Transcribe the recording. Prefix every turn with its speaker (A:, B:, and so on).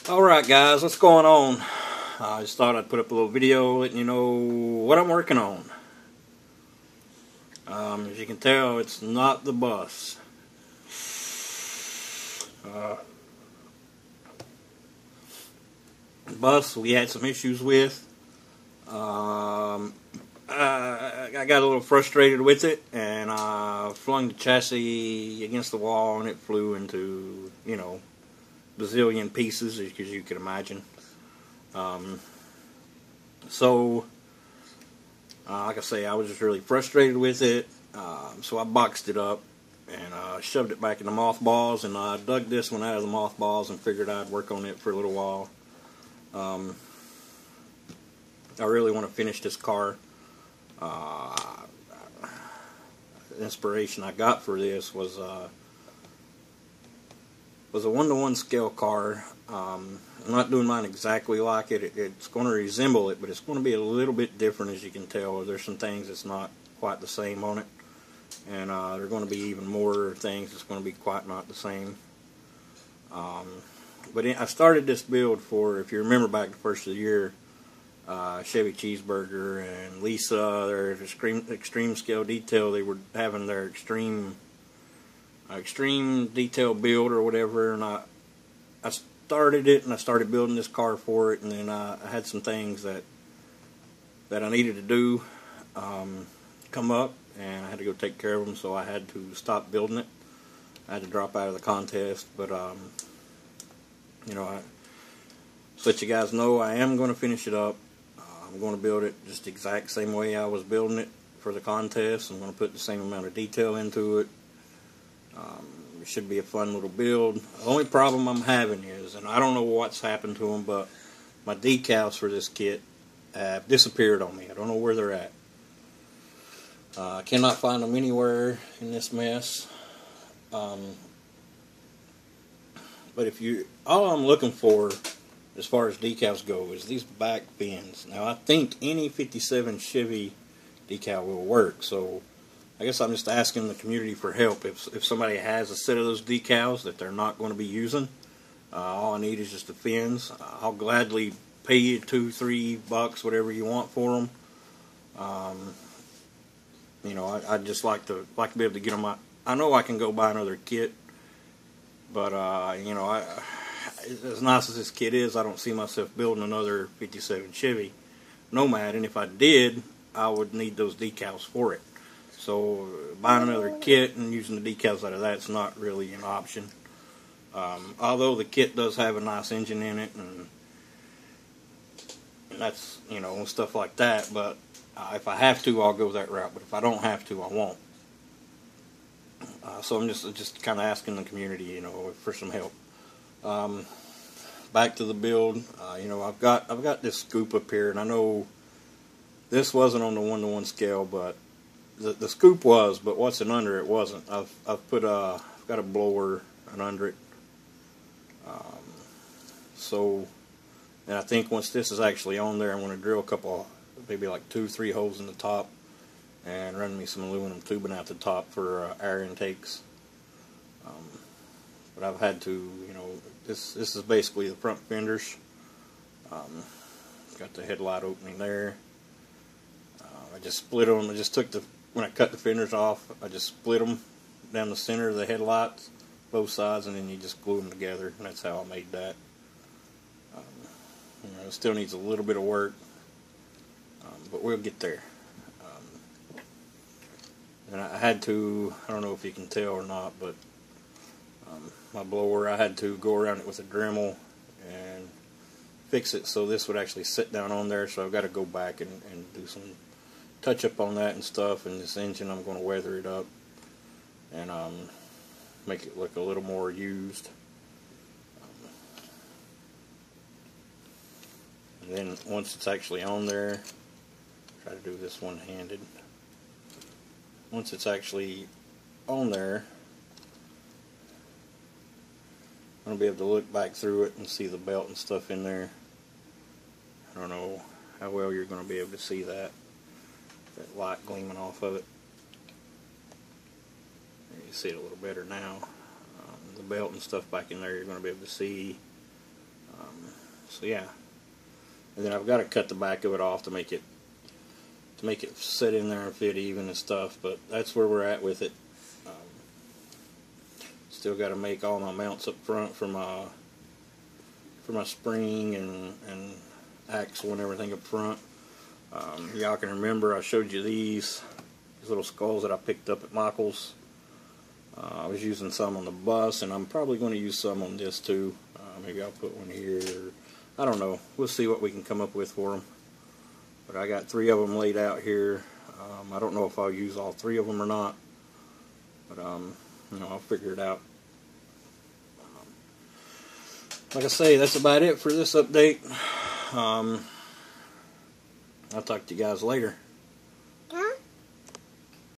A: Alright guys, what's going on? I just thought I'd put up a little video letting you know what I'm working on. As you can tell, it's not the bus. The bus we had some issues with. I got a little frustrated with it, and I flung the chassis against the wall, and it flew into, bazillion pieces, as you can imagine. Like I say, I was just really frustrated with it, so I boxed it up and shoved it back in the mothballs, and I dug this one out of the mothballs and figured I'd work on it for a little while. I really want to finish this car. The inspiration I got for this was a 1-to-1 scale car. I'm not doing mine exactly like it. It's going to resemble it, but it's going to be a little bit different, as you can tell. There's some things that's not quite the same on it, and there are going to be even more things that's going to be quite not the same. But I started this build for, if you remember back the first of the year, Chevy Cheeseburger and Lisa, their extreme scale detail, they were having their extreme detail build or whatever, and I started it, and I started building this car for it, and then I had some things that I needed to do come up, and I had to go take care of them, so I had to stop building it. I had to drop out of the contest, but so let you guys know, I am going to finish it up. I'm going to build it just the exact same way I was building it for the contest. I'm going to put the same amount of detail into it. It should be a fun little build. The only problem I'm having is, and I don't know what's happened to them, but my decals for this kit have disappeared on me. I don't know where they're at. I cannot find them anywhere in this mess. But all I'm looking for as far as decals go is these back fins. Now I think any 57 Chevy decal will work, so I guess I'm just asking the community for help. If somebody has a set of those decals that they're not going to be using, all I need is just the fins. I'll gladly pay you $2-3, whatever you want for them. I'd just like to be able to get them. I know I can go buy another kit, but as nice as this kit is, I don't see myself building another 57 Chevy Nomad, and if I did, I would need those decals for it. So buying another kit and using the decals out of that's not really an option. Although the kit does have a nice engine in it, and that's, stuff like that, but if I have to, I'll go that route, but if I don't have to, I won't. So I'm just kind of asking the community, for some help. Back to the build. I've got this scoop up here, and I know this wasn't on the 1-to-1 scale, but the scoop was, but what's in under it wasn't. I've got a blower under it. And I think once this is actually on there, I'm going to drill a couple, maybe like 2-3 holes in the top, and run me some aluminum tubing out the top for air intakes. But I've had to, this is basically the front fenders. Got the headlight opening there. I just split them. When I cut the fenders off, I just split them down the center of the headlights, both sides, and then you just glue them together, and that's how I made that. It still needs a little bit of work, but we'll get there. And I had to, I don't know if you can tell or not, but my blower, I had to go around it with a Dremel and fix it so this would actually sit down on there, so I've got to go back and do some touch up on that and stuff. And this engine, I'm going to weather it up and make it look a little more used. And then once it's actually on there, try to do this one-handed. Once it's actually on there, I'm going to be able to look back through it and see the belt and stuff in there. I don't know how well you're going to be able to see that light gleaming off of it. You see it a little better now. The belt and stuff back in there you're going to be able to see. So yeah, and then I've got to cut the back of it off to make it sit in there and fit even and stuff. But that's where we're at with it. Still got to make all my mounts up front for my spring and axle and everything up front. Y'all can remember I showed you these little skulls that I picked up at Michael's. I was using some on the bus, and I'm probably going to use some on this too. Maybe I'll put one here. I don't know. We'll see what we can come up with for them. But I got 3 of them laid out here. I don't know if I'll use all 3 of them or not. But, you know, I'll figure it out. Like I say, that's about it for this update. I'll talk to you guys later.